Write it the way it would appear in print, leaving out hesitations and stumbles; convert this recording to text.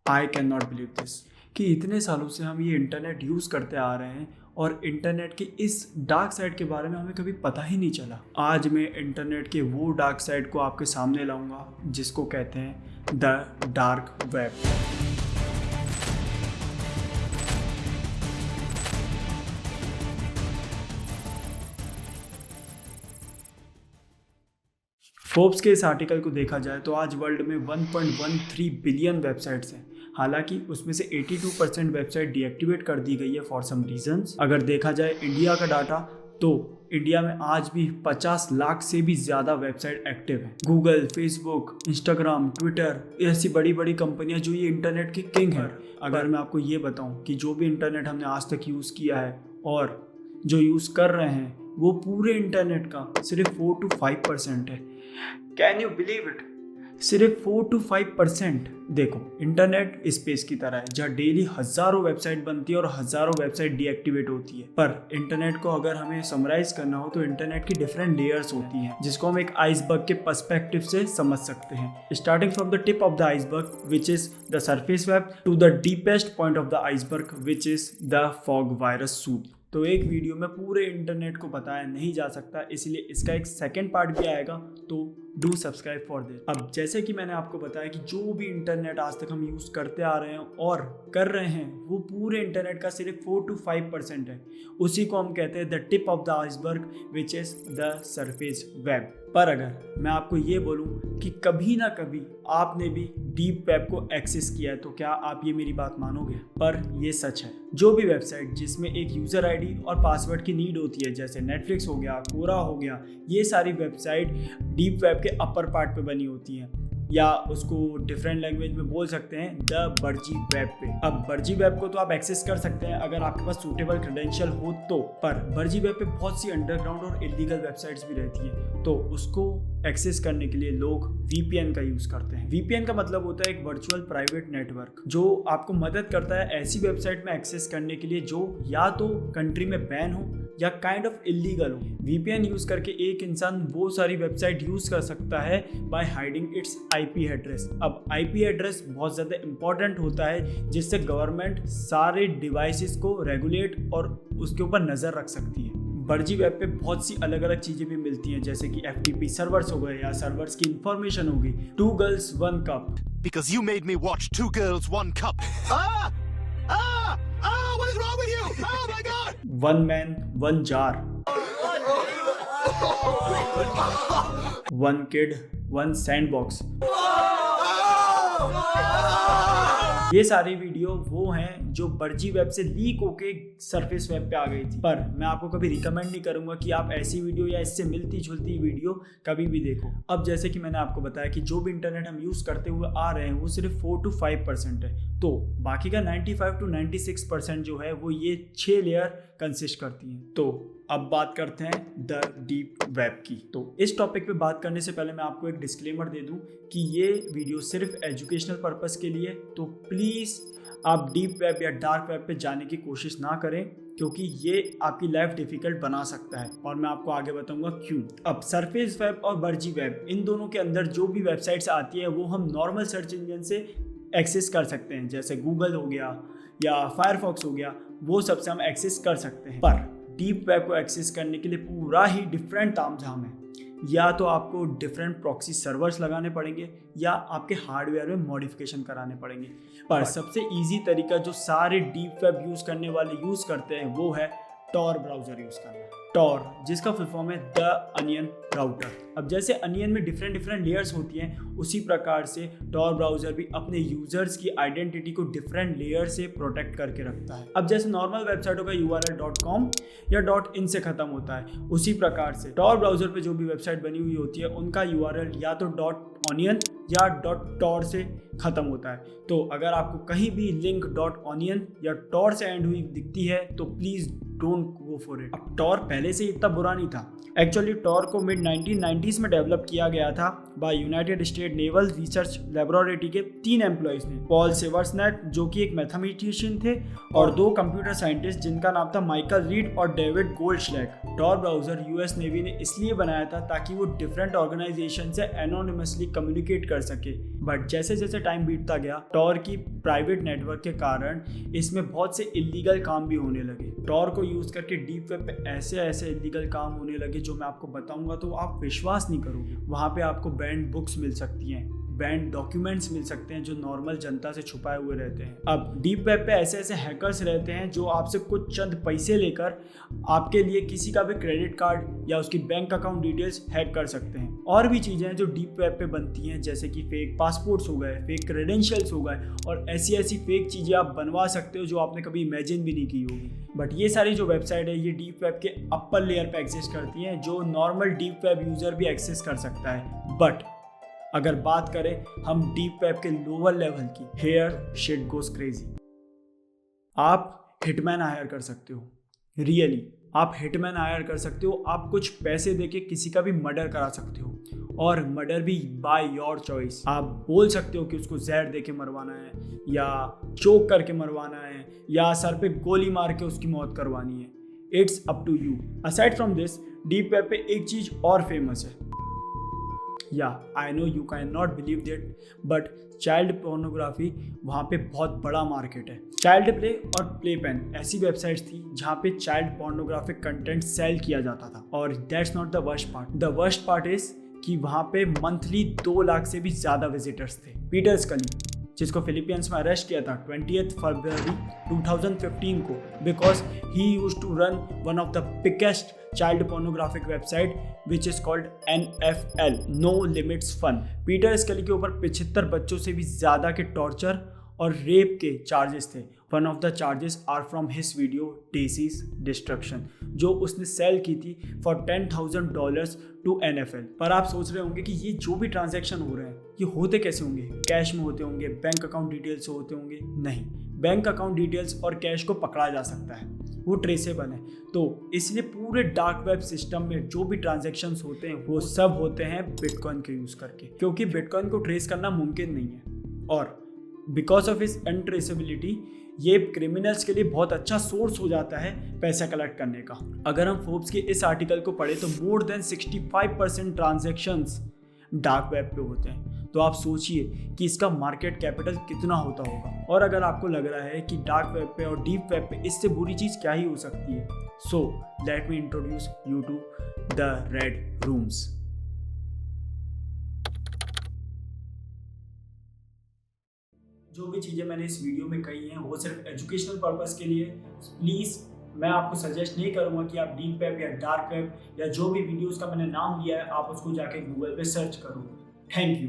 I can not believe this कि इतने सालों से हम ये इंटरनेट यूज़ करते आ रहे हैं और इंटरनेट के इस डार्क साइड के बारे में हमें कभी पता ही नहीं चला। आज मैं इंटरनेट के वो डार्क साइड को आपके सामने लाऊंगा जिसको कहते हैं द डार्क वेब। फोर्ब्स के इस आर्टिकल को देखा जाए तो आज वर्ल्ड में 1.13 बिलियन वेबसाइट्स हैं। हालांकि उसमें से 82% वेबसाइट डीएक्टिवेट कर दी गई है फॉर सम रीजंस। अगर देखा जाए इंडिया का डाटा तो इंडिया में आज भी 50 लाख से भी ज़्यादा वेबसाइट एक्टिव हैं। गूगल, फेसबुक, इंस्टाग्राम, ट्विटर ऐसी बड़ी बड़ी कंपनियां जो ये इंटरनेट की किंग हैं। अगर मैं आपको ये बताऊं कि जो भी इंटरनेट हमने आज तक यूज़ किया है और जो यूज़ कर रहे हैं वो पूरे इंटरनेट का सिर्फ 4 to 5% है। Can you believe it? सिर्फ 4 to 5%। देखो, इंटरनेट स्पेस की तरह है जहाँ डेली हजारों वेबसाइट बनती है और हजारों वेबसाइट डीएक्टिवेट होती है। पर इंटरनेट को अगर हमें समराइज करना हो तो इंटरनेट की डिफरेंट लेयर्स होती हैं जिसको हम एक आइसबर्ग के पर्सपेक्टिव से समझ सकते हैं। Starting from the tip of the iceberg which is the surface web two the deepest point of the iceberg which is the fog virus suit. तो एक वीडियो में पूरे इंटरनेट को बताया नहीं जा सकता, इसलिए इसका एक सेकंड पार्ट भी आएगा, तो डू सब्सक्राइब फॉर दिस। अब जैसे कि मैंने आपको बताया कि जो भी इंटरनेट आज तक हम यूज़ करते आ रहे हैं और कर रहे हैं वो पूरे इंटरनेट का सिर्फ 4 to 5% है। उसी को हम कहते हैं the tip of the iceberg which is the surface web. पर अगर मैं आपको ये बोलूं कि कभी ना कभी आपने भी डीप वेब को एक्सेस किया है तो क्या आप ये मेरी बात मानोगे? पर ये सच है। जो भी वेबसाइट जिसमें एक यूज़र आईडी और पासवर्ड की नीड होती है, जैसे नेटफ्लिक्स हो गया, कोरा हो गया, ये सारी वेबसाइट डीप वेब के अपर पार्ट पे बनी होती हैं, या उसको डिफरेंट लैंग्वेज में बोल सकते हैं द बर्जी वेब पे। अब बर्जी वेब को तो आप एक्सेस कर सकते हैं अगर आपके पास सूटेबल क्रेडेंशियल हो तो, पर बर्जी वेब पे बहुत सी अंडरग्राउंड और इलीगल वेबसाइट्स भी रहती हैं, तो उसको एक्सेस करने के लिए लोग वीपीएन का यूज़ करते हैं। वीपीएन का मतलब होता है एक वर्चुअल प्राइवेट नेटवर्क जो आपको मदद करता है ऐसी वेबसाइट में एक्सेस करने के लिए जो या तो कंट्री में बैन हो या काइंड ऑफ इलीगल हो। वीपीएन यूज़ करके एक इंसान वो सारी वेबसाइट यूज़ कर सकता है by hiding its IP address. अब आईपी एड्रेस बहुत ज़्यादा इंपॉर्टेंट होता है जिससे गवर्नमेंट सारे डिवाइसेस को रेगुलेट और उसके ऊपर नज़र रख सकती है। बर्जी वेब पे बहुत सी अलग अलग चीज़ें भी मिलती हैं जैसे कि FTP सर्वर्स हो गए या सर्वर्स की इंफॉर्मेशन होगी। 2 girls 1 cup Because you made me watch 2 girls 1 cup. What is wrong with you? Oh my God! 1 man 1 jar 1 kid 1 sandbox। ये सारी वीडियो वो हैं जो बर्जी वेब से लीक होके सरफेस वेब पे आ गई थी। पर मैं आपको कभी रिकमेंड नहीं करूंगा कि आप ऐसी वीडियो या इससे मिलती जुलती वीडियो कभी भी देखो। अब जैसे कि मैंने आपको बताया कि जो भी इंटरनेट हम यूज़ करते हुए आ रहे हैं वो सिर्फ 4 to 5% है, तो बाकी का 95 to 96% जो है वो ये 6 लेयर कंसिस्ट करती हैं। तो अब बात करते हैं द डीप वेब की। तो इस टॉपिक पे बात करने से पहले मैं आपको एक डिस्क्लेमर दे दूं कि ये वीडियो सिर्फ एजुकेशनल पर्पस के लिए, तो प्लीज़ आप डीप वेब या डार्क वेब पे जाने की कोशिश ना करें क्योंकि ये आपकी लाइफ डिफ़िकल्ट बना सकता है, और मैं आपको आगे बताऊंगा क्यों। अब सरफेस वेब और बर्जी वेब, इन दोनों के अंदर जो भी वेबसाइट्स आती है वो हम नॉर्मल सर्च इंजन से एक्सेस कर सकते हैं, जैसे गूगल हो गया या फायरफॉक्स हो गया, वो सबसे हम एक्सेस कर सकते हैं। पर डीप वेब को एक्सेस करने के लिए पूरा ही डिफरेंट तामझाम है। या तो आपको डिफरेंट प्रॉक्सी सर्वर्स लगाने पड़ेंगे या आपके हार्डवेयर में मॉडिफिकेशन कराने पड़ेंगे। पर सबसे इजी तरीका जो सारे डीप वेब यूज़ करने वाले यूज़ करते हैं वो है टॉर ब्राउज़र यूज़ करना। टॉर जिसका फुल फॉर्म है द अनियन राउटर। अब जैसे अनियन में डिफरेंट लेयर्स होती हैं, उसी प्रकार से टॉर ब्राउज़र भी अपने यूज़र्स की आइडेंटिटी को डिफरेंट लेयर से प्रोटेक्ट करके रखता है। अब जैसे नॉर्मल वेबसाइटों का URL .com या .in से ख़त्म होता है, उसी प्रकार से टॉर ब्राउज़र पे जो भी वेबसाइट बनी हुई होती है उनका URL या तो .onion या .tor से ख़त्म होता है। तो अगर आपको कहीं भी लिंक .onion या tor से एंड हुई दिखती है तो please don't go for it. अब टॉर पहले से इतना बुरा नहीं था। एक्चुअली टॉर को मिड 1990s में डेवलप किया गया था by United State naval research laboratory के 3 एम्प्लॉइज ने, पॉल सेवर्सनेट जो कि एक मैथमेटिशियन थे और 2 कंप्यूटर साइंटिस्ट जिनका नाम था माइकल रीड और David Goldschlag. Tor browser US navy ने इसलिए बनाया था ताकि वो डिफरेंट ऑर्गेनाइजेशन से एनोनिमसली कम्युनिकेट कर सके, बट जैसे जैसे टाइम बीतता गया टॉर की प्राइवेट नेटवर्क के कारण इसमें बहुत से इलीगल काम भी होने लगे। टॉर को यूज करके डीप वेब पे ऐसे ऐसे इलीगल काम होने लगे जो मैं आपको बताऊंगा तो आप विश्वास नहीं करोगे। वहाँ पे आपको बैंड बुक्स मिल सकती हैं, बैंड डॉक्यूमेंट्स मिल सकते हैं जो नॉर्मल जनता से छुपाए हुए रहते हैं। अब डीप वेब पे ऐसे ऐसे हैकर्स रहते हैं जो आपसे कुछ चंद पैसे लेकर आपके लिए किसी का भी क्रेडिट कार्ड या उसकी बैंक अकाउंट डिटेल्स हैक कर सकते हैं। और भी चीज़ें हैं जो डीप वेब पे बनती हैं, जैसे कि फेक पासपोर्ट्स हो गए, फेक क्रेडेंशियल्स हो गए और ऐसी ऐसी फेक चीज़ें आप बनवा सकते हो जो आपने कभी इमेजिन भी नहीं की होगी। बट ये सारी जो वेबसाइट है ये डीप वेब के अपर लेयर पे एग्जिस्ट करती हैं जो नॉर्मल डीप वेब यूज़र भी एक्सेस कर सकता है। बट अगर बात करें हम डीप वेब के लोअर लेवल की, हियर शिट गोस क्रेजी। आप हिटमैन हायर कर सकते हो, रियली आप हिटमैन हायर कर सकते हो। आप कुछ पैसे देके किसी का भी मर्डर करा सकते हो और मर्डर भी बाय योर चॉइस। आप बोल सकते हो कि उसको जहर देके मरवाना है या चोक करके मरवाना है या सर पे गोली मार के उसकी मौत करवानी है। It's up to you. Aside from this deep web पे एक चीज़ और फेमस है, या I know you can not believe that, but child pornography वहाँ पे बहुत बड़ा मार्केट है। चाइल्ड प्ले और प्ले पेन ऐसी वेबसाइट्स थी जहाँ पे चाइल्ड पोर्नोग्राफिक कंटेंट सेल किया जाता था। और that's not the worst part. The worst part is कि वहाँ पे मंथली 2 लाख से भी ज़्यादा विजिटर्स थे। पीटर स्कली जिसको फिलीपींस में अरेस्ट किया था 20 फरवरी 2015 को, because he used to run one of the biggest child pornographic website which is called NFL, no limits fun. Peter Scully के ऊपर 75 बच्चों से भी ज़्यादा के टॉर्चर और रेप के चार्जेस थे। One of the charges are from his video Daisy's Destruction जो उसने सेल की थी फॉर $10,000 टू NFL। पर आप सोच रहे होंगे कि ये जो भी ट्रांजैक्शन हो रहे हैं ये होते कैसे होंगे? कैश में होते होंगे, बैंक अकाउंट डिटेल्स से होते होंगे? नहीं, बैंक अकाउंट डिटेल्स और कैश को पकड़ा जा सकता है, वो ट्रेसेबल है। तो इसलिए पूरे डार्क वेब सिस्टम में जो भी ट्रांजैक्शंस होते हैं वो सब होते हैं बिटकॉइन के यूज़ करके, क्योंकि बिटकॉइन को ट्रेस करना मुमकिन नहीं है। और बिकॉज ऑफ इस अनट्रेसेबिलिटी ये क्रिमिनल्स के लिए बहुत अच्छा सोर्स हो जाता है पैसा कलेक्ट करने का। अगर हम फोर्ब्स के इस आर्टिकल को पढ़े तो more than 65% transactions dark web पे होते हैं। तो आप सोचिए कि इसका मार्केट कैपिटल कितना होता होगा। और अगर आपको लग रहा है कि डार्क वेब पे और डीप वेब पे इससे बुरी चीज़ क्या ही हो सकती है, so let me introduce you to the red rooms. जो भी चीज़ें मैंने इस वीडियो में कही हैं वो सिर्फ एजुकेशनल पर्पस के लिए। प्लीज़ मैं आपको सजेस्ट नहीं करूँगा कि आप डीप वेब या डार्क वेब या जो भी वीडियोस का मैंने नाम लिया है आप उसको जाके गूगल पे सर्च करो। Thank you.